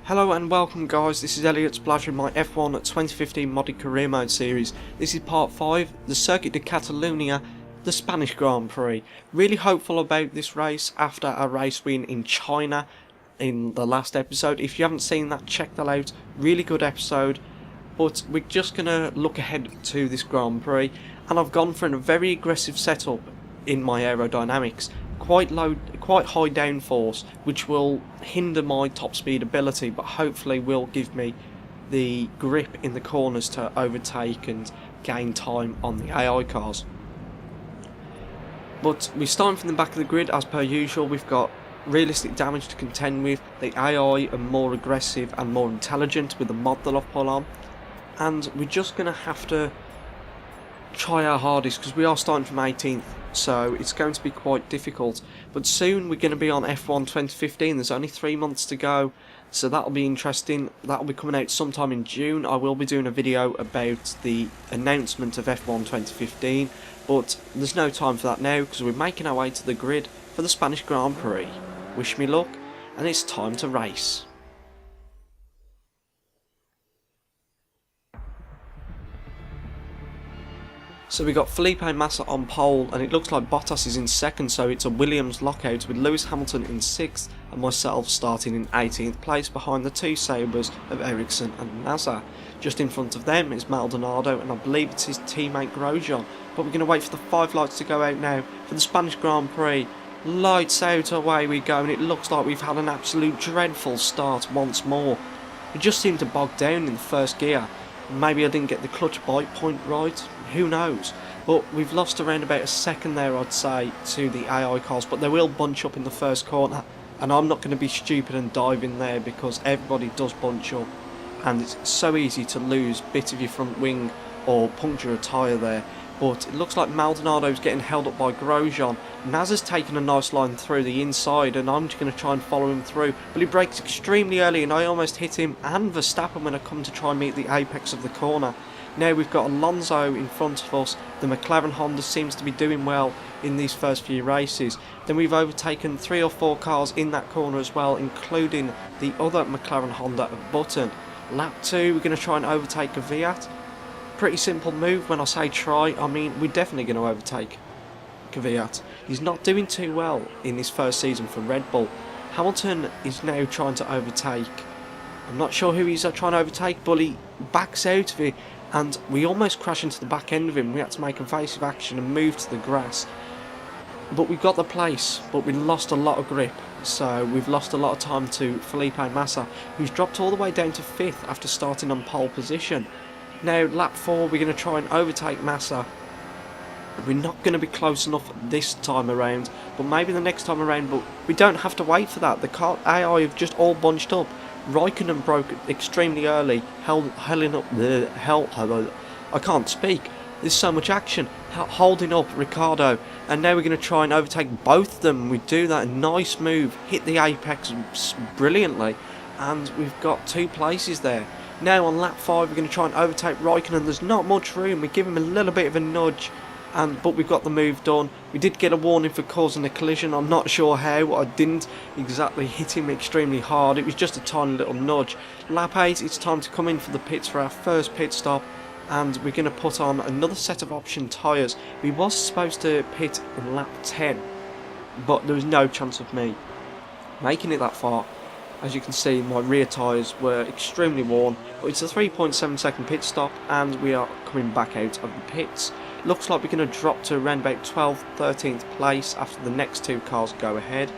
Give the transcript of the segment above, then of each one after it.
Hello and welcome guys, this is Elliot Splash with my F1 2015 Modded Career Mode series. This is part 5, the Circuit de Catalunya, the Spanish Grand Prix. Really hopeful about this race after a race win in China in the last episode. If you haven't seen that, check that out. Really good episode. But we're just going to look ahead to this Grand Prix, and I've gone for a very aggressive setup in my aerodynamics. Quite high downforce, which will hinder my top speed ability, but hopefully will give me the grip in the corners to overtake and gain time on the AI cars. But we're starting from the back of the grid as per usual. We've got realistic damage to contend with. The AI are more aggressive and more intelligent with the mod that I've put on, and we're just going to have to try our hardest because we are starting from 18th, so it's going to be quite difficult. But soon we're going to be on F1 2015. There's only 3 months to go, so that'll be interesting. That'll be coming out sometime in June. I will be doing a video about the announcement of F1 2015, but there's no time for that now because we're making our way to the grid for the Spanish Grand Prix. Wish me luck, and it's time to race. So we got Felipe Massa on pole, and it looks like Bottas is in second, so it's a Williams lockout with Lewis Hamilton in 6th and myself starting in 18th place behind the two Sabres of Ericsson and Nasser. Just in front of them is Maldonado, and I believe it's his teammate Grosjean. But we're going to wait for the 5 lights to go out now for the Spanish Grand Prix. Lights out, away we go, and it looks like we've had an absolute dreadful start once more. We just seemed to bog down in the first gear. Maybe I didn't get the clutch bite point right, who knows. But we've lost around about a second there, I'd say, to the AI cars, but they will bunch up in the first corner, and I'm not going to be stupid and dive in there because everybody does bunch up, and it's so easy to lose a bit of your front wing or puncture a tyre there. But it looks like Maldonado's getting held up by Grosjean. Nasser's taken a nice line through the inside, and I'm just going to try and follow him through. But he brakes extremely early, and I almost hit him and Verstappen when I come to try and meet the apex of the corner. Now we've got Alonso in front of us. The McLaren Honda seems to be doing well in these first few races. Then we've overtaken 3 or 4 cars in that corner as well, including the other McLaren Honda of Button. Lap 2, we're going to try and overtake a Fiat. Pretty simple move. When I say try, I mean we're definitely going to overtake Kvyat. He's not doing too well in his first season for Red Bull. Hamilton is now trying to overtake. I'm not sure who he's trying to overtake, but he backs out of it, and we almost crash into the back end of him. We had to make evasive action and move to the grass. But we got the place, but we lost a lot of grip. So we've lost a lot of time to Felipe Massa, who's dropped all the way down to 5th after starting on pole position. Now, lap 4, we're going to try and overtake Massa. We're not going to be close enough this time around, but maybe the next time around, but we don't have to wait for that. The car AI have just all bunched up. Raikkonen broke extremely early, holding up the hell. I can't speak. There's so much action. Holding up Ricciardo, and now we're going to try and overtake both of them. We do that, a nice move, hit the apex brilliantly, and we've got 2 places there. Now on lap 5 we're going to try and overtake Raikkonen. There's not much room. We give him a little bit of a nudge, but we've got the move done. We did get a warning for causing a collision. I'm not sure how. I didn't exactly hit him extremely hard. It was just a tiny little nudge. Lap 8, it's time to come in for the pits for our first pit stop, and we're going to put on another set of option tyres. We was supposed to pit in lap 10, but there was no chance of me making it that far. As you can see, my rear tyres were extremely worn, but it's a 3.7 second pit stop, and we are coming back out of the pits. Looks like we're going to drop to around about 12th, 13th place after the next 2 cars go ahead.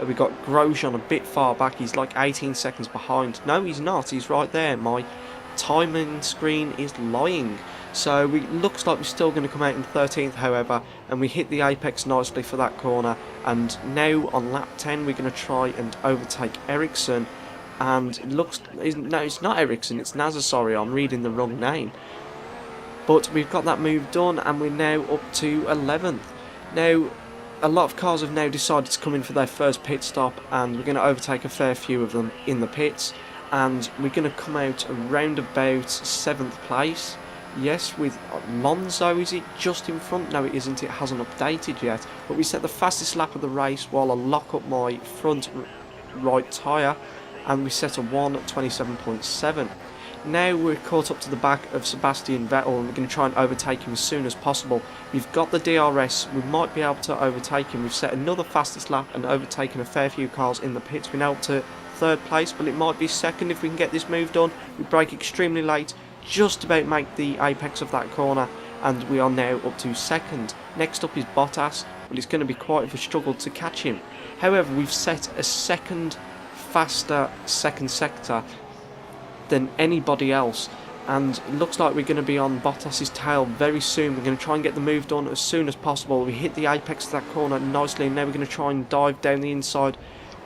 We got Grosjean a bit far back. He's like 18 seconds behind. No, he's not. He's right there. My timing screen is lying. So looks like we're still going to come out in 13th, however, and we hit the apex nicely for that corner. And now on lap 10 we're going to try and overtake Ericsson, and it's not Ericsson, it's Nasser, sorry, I'm reading the wrong name. But we've got that move done, and we're now up to 11th. Now a lot of cars have now decided to come in for their first pit stop, and we're going to overtake a fair few of them in the pits, and we're going to come out around about 7th place. Yes, with Alonso, is it just in front? No, it isn't. It hasn't updated yet. But we set the fastest lap of the race while I lock up my front right tyre. and we set a 1:27.7. Now we're caught up to the back of Sebastian Vettel, and we're going to try and overtake him as soon as possible. We've got the DRS, we might be able to overtake him. We've set another fastest lap and overtaken a fair few cars in the pits. We're now up to 3rd place, but it might be 2nd if we can get this move done. We brake extremely late, just about make the apex of that corner, and we are now up to 2nd. Next up is Bottas, but it's going to be quite of a struggle to catch him. However, we've set a second faster second sector than anybody else, and it looks like we're going to be on Bottas's tail very soon. We're going to try and get the move done as soon as possible. We hit the apex of that corner nicely, and now we're going to try and dive down the inside,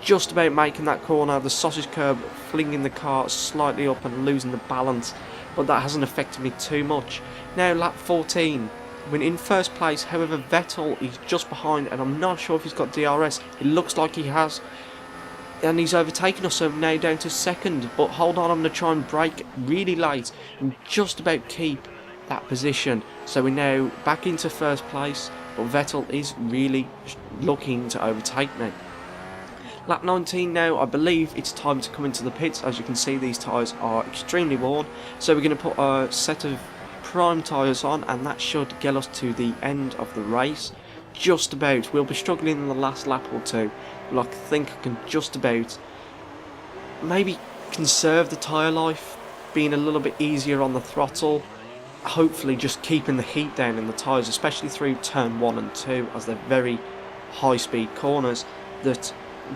just about making that corner. The sausage curb flinging the car slightly up and losing the balance, but that hasn't affected me too much. Now lap 14, we're in 1st place. However, Vettel is just behind, and I'm not sure if he's got DRS. It looks like he has, and he's overtaken us, so I'm now down to 2nd. But hold on, I'm going to try and brake really late and just about keep that position. So we're now back into 1st place, but Vettel is really looking to overtake me. Lap 19 now, I believe it's time to come into the pits. As you can see, these tyres are extremely worn, so we're going to put a set of prime tyres on, and that should get us to the end of the race. Just about. We'll be struggling in the last lap or two, but I think I can just about maybe conserve the tyre life, being a little bit easier on the throttle, hopefully just keeping the heat down in the tyres, especially through turn 1 and 2, as they're very high speed corners that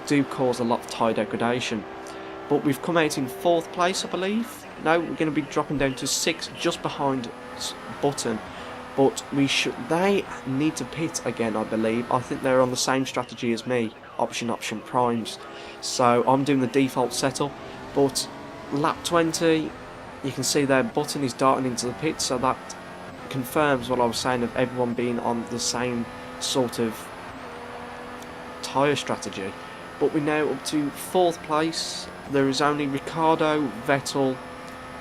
do cause a lot of tyre degradation. But we've come out in 4th place, I believe. Now we're going to be dropping down to 6th, just behind Button. But they need to pit again, I believe. I think they're on the same strategy as me, option primes. So I'm doing the default setup. But lap 20, you can see there Button is darting into the pit, so that confirms what I was saying of everyone being on the same sort of tyre strategy. But we're now up to 4th place. There is only Ricciardo, Vettel,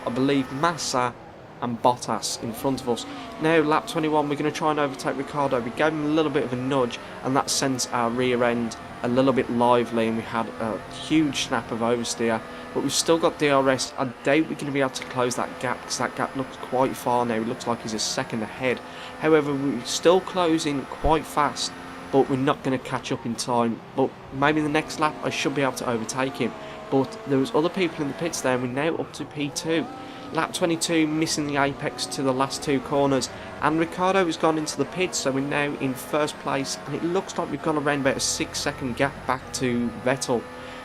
I believe Massa and Bottas in front of us. Now lap 21, we're going to try and overtake Ricciardo. We gave him a little bit of a nudge, and that sent our rear end a little bit lively, and we had a huge snap of oversteer. But we've still got DRS. I doubt we're going to be able to close that gap, because that gap looks quite far now. It looks like he's a 2nd ahead. However, we're still closing quite fast, but we're not going to catch up in time. But maybe the next lap I should be able to overtake him. But there was other people in the pits there, and we're now up to P2. Lap 22, missing the apex to the last 2 corners, and Ricciardo has gone into the pits, so we're now in 1st place, and it looks like we've gone around about a 6-second gap back to Vettel.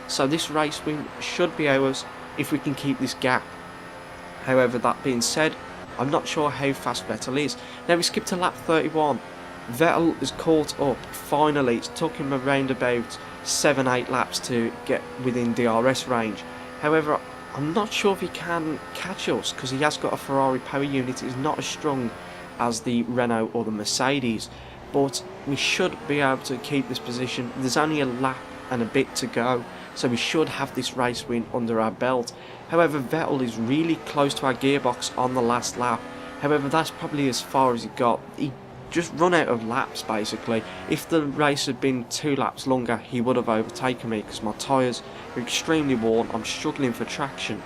So this race win should be ours if we can keep this gap. However, that being said, I'm not sure how fast Vettel is. Now we skip to lap 31. Vettel is caught up, finally. It's took him around about 7-8 laps to get within DRS range. However, I'm not sure if he can catch us, because he has got a Ferrari power unit. It's not as strong as the Renault or the Mercedes, but we should be able to keep this position. There's only a lap and a bit to go, so we should have this race win under our belt. However, Vettel is really close to our gearbox on the last lap. However, that's probably as far as he got. He just run out of laps, basically. If the race had been 2 laps longer, he would have overtaken me, because my tyres are extremely worn. I'm struggling for traction.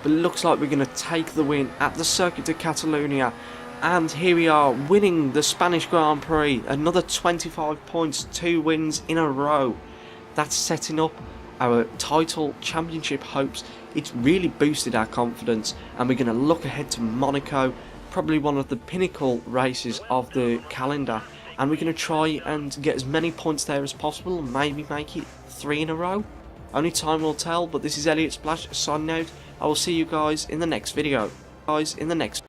But it looks like we're going to take the win at the Circuit de Catalunya, and here we are, winning the Spanish Grand Prix. Another 25 points, 2 wins in a row. That's setting up our title championship hopes. It's really boosted our confidence, and we're going to look ahead to Monaco, probably one of the pinnacle races of the calendar, and we're going to try and get as many points there as possible, and maybe make it 3 in a row. Only time will tell. But this is Elliot Splash signing out. I will see you guys in the next video.